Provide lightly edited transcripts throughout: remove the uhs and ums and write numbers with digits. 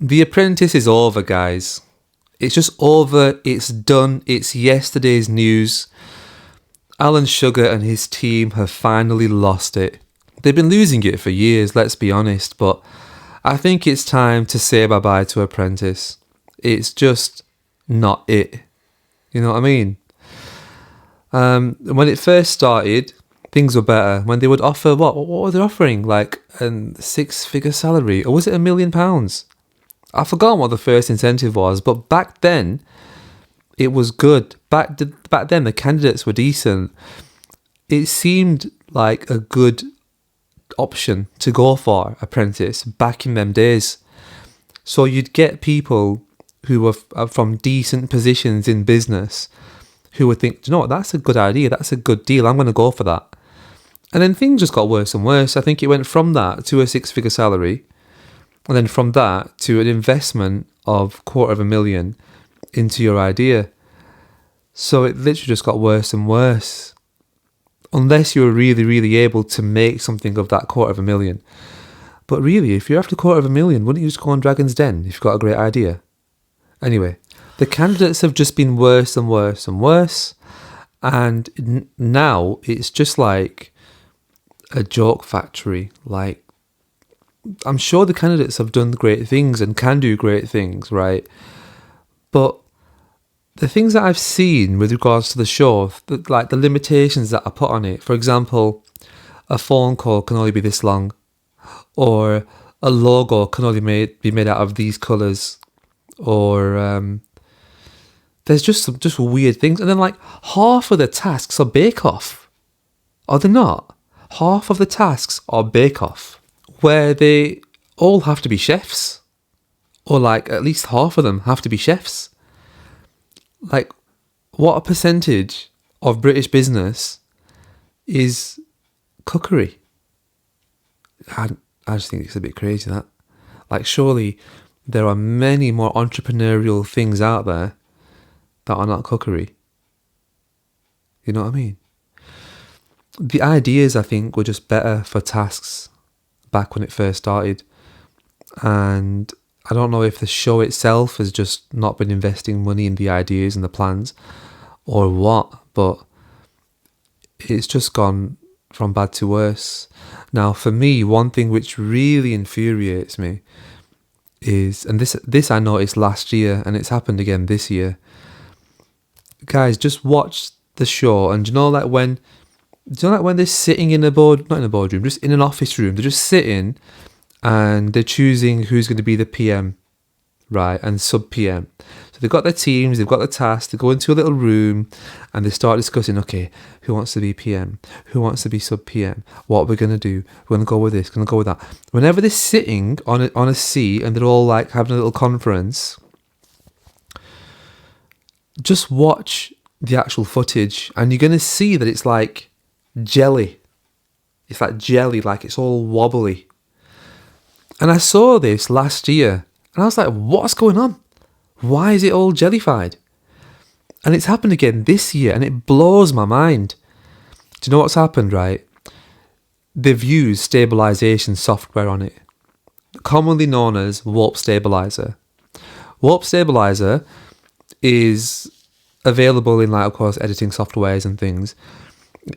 The Apprentice is over, guys. It's just over. It's done. It's yesterday's news. Alan Sugar and his team have finally lost it. They've been losing it for years, let's be honest, but I think it's time to say bye-bye to Apprentice. It's just not it. You know what I mean? When it first started, things were better. When they would offer, what were they offering? Like a six-figure salary? Or was it £1 million? I forgot what the first incentive was, but back then, it was good. Back then, the candidates were decent. It seemed like a good option to go for Apprentice back in them days. So you'd get people who were from decent positions in business who would think, you know what, that's a good idea, that's a good deal, I'm going to go for that. And then things just got worse and worse. I think it went from that to a six-figure salary, and then from that to an investment of $250,000 into your idea. So it literally just got worse and worse. Unless you were really, really able to make something of that $250,000. But really, if you're after $250,000, wouldn't you just go on Dragon's Den if you've got a great idea? Anyway, the candidates have just been worse and worse and worse. And now it's just like a joke factory. Like, I'm sure the candidates have done great things and can do great things, right? But the things that I've seen with regards to the show, like the limitations that are put on it, for example, a phone call can only be this long, or a logo can only be made out of these colours, or there's just weird things. And then like half of the tasks are bake-off. Are they not? Half of the tasks are bake-off, where they all have to be chefs, or like at least half of them have to be chefs. Like, what a percentage of British business is cookery? I just think it's a bit crazy, that. Like, surely there are many more entrepreneurial things out there that are not cookery. You know what I mean? The ideas, I think, were just better for tasks back when it first started. And I don't know if the show itself has just not been investing money in the ideas and the plans or what, but it's just gone from bad to worse. Now, for me, one thing which really infuriates me is, and this I noticed last year, and it's happened again this year. Guys, just watch the show, and do you know like when they're sitting in not in a boardroom, just in an office room, they're just sitting and they're choosing who's going to be the PM, right, and sub-PM. So they've got their teams, they've got their tasks, they go into a little room and they start discussing, okay, who wants to be PM? Who wants to be sub-PM? What we're going to do? We're going to go with this, going to go with that. Whenever they're sitting on a seat and they're all like having a little conference, just watch the actual footage and you're going to see that it's like jelly. It's like jelly, like it's all wobbly. And I saw this last year and I was like, what's going on? Why is it all jellified? And it's happened again this year and it blows my mind. Do you know what's happened, right? They've used stabilization software on it, commonly known as Warp Stabilizer. Warp Stabilizer is available in, like, of course, editing softwares and things.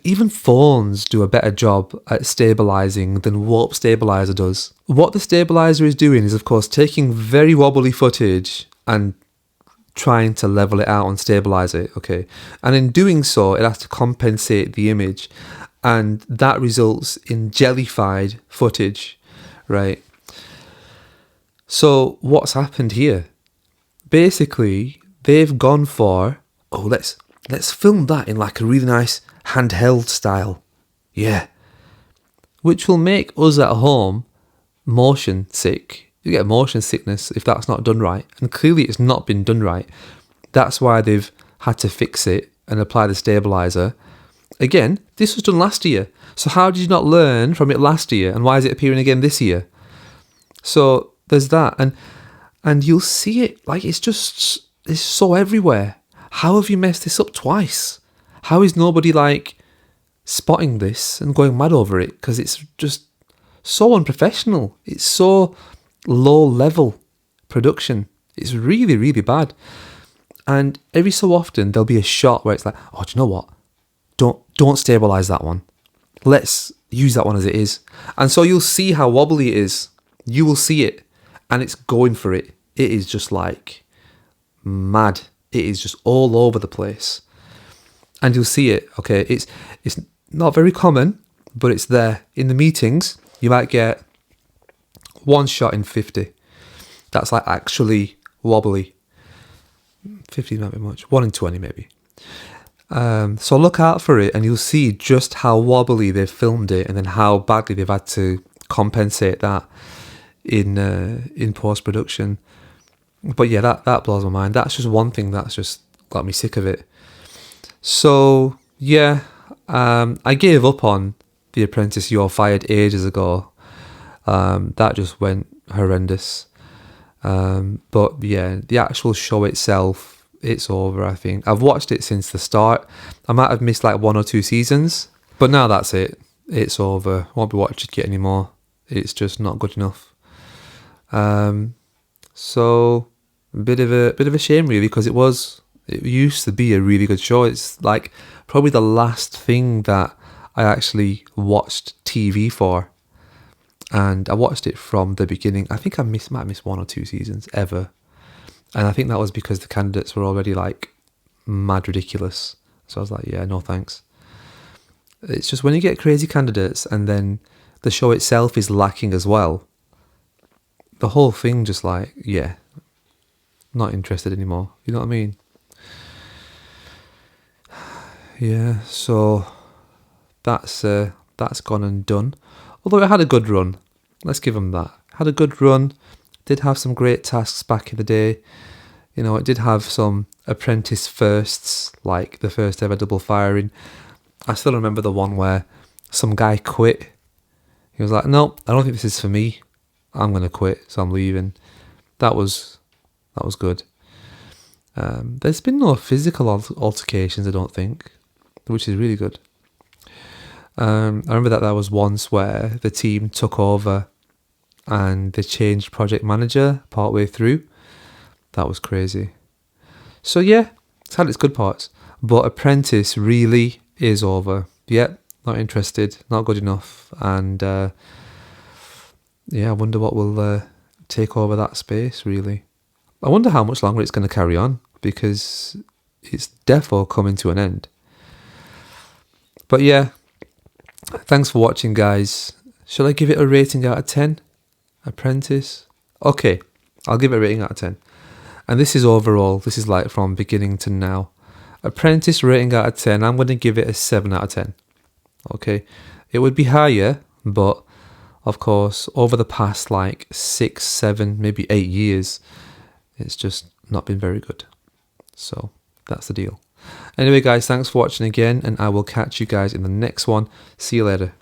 Even phones do a better job at stabilizing than Warp Stabilizer does. What the stabilizer is doing is, of course, taking very wobbly footage and trying to level it out and stabilize it, okay? And in doing so, it has to compensate the image, and that results in jellified footage, right? So what's happened here? Basically, they've gone for, let's film that in like a really nice handheld style. Yeah. Which will make us at home motion sick. You get motion sickness if that's not done right. And clearly it's not been done right. That's why they've had to fix it and apply the stabilizer. Again, this was done last year. So how did you not learn from it last year? And why is it appearing again this year? So there's that. And you'll see it, like, it's so everywhere. How have you messed this up twice? How is nobody, like, spotting this and going mad over it? Because it's just so unprofessional. It's so low level production. It's really, really bad. And every so often there'll be a shot where it's like, oh, do you know what? Don't stabilize that one. Let's use that one as it is. And so you'll see how wobbly it is. You will see it, and it's going for it. It is just like mad. It is just all over the place. And you'll see it. Okay, it's not very common, but it's there. In the meetings, you might get one shot in 50. That's like actually wobbly. 50 might be much. 1 in 20 maybe. So look out for it, and you'll see just how wobbly they've filmed it, and then how badly they've had to compensate that in post-production. But yeah, that blows my mind. That's just one thing that's just got me sick of it. So yeah, I gave up on The Apprentice You're Fired ages ago. That just went horrendous. But yeah, the actual show itself, it's over, I think. I've watched it since the start. I might have missed like 1 or 2 seasons, but now that's it. It's over. Won't be watching it anymore. It's just not good enough. So a bit of a shame really, because it used to be a really good show. It's like probably the last thing that I actually watched TV for. And I watched it from the beginning. I think might have missed 1 or 2 seasons ever. And I think that was because the candidates were already like mad ridiculous. So I was like, yeah, no thanks. It's just when you get crazy candidates and then the show itself is lacking as well, the whole thing just like, yeah, not interested anymore. You know what I mean? Yeah, so that's gone and done. Although it had a good run. Let's give them that. Had a good run. Did have some great tasks back in the day. You know, it did have some Apprentice firsts, like the first ever double firing. I still remember the one where some guy quit. He was like, no, I don't think this is for me. I'm going to quit, so I'm leaving. That was good. There's been no physical altercations, I don't think, which is really good. I remember that there was once where the team took over and they changed project manager partway through. That was crazy. So yeah, it's had its good parts, but Apprentice really is over. Yep, not interested, not good enough, and yeah, I wonder what will take over that space really. I wonder how much longer it's going to carry on, because it's defo coming to an end. But yeah, thanks for watching, guys. Should I give it a rating out of 10? Apprentice? Okay, I'll give it a rating out of 10. And this is overall, this is like from beginning to now. Apprentice rating out of 10, I'm going to give it a 7 out of 10. Okay, it would be higher, but of course, over the past like 6, 7, maybe 8 years, it's just not been very good. So that's the deal. Anyway, guys, thanks for watching again, and I will catch you guys in the next one. See you later.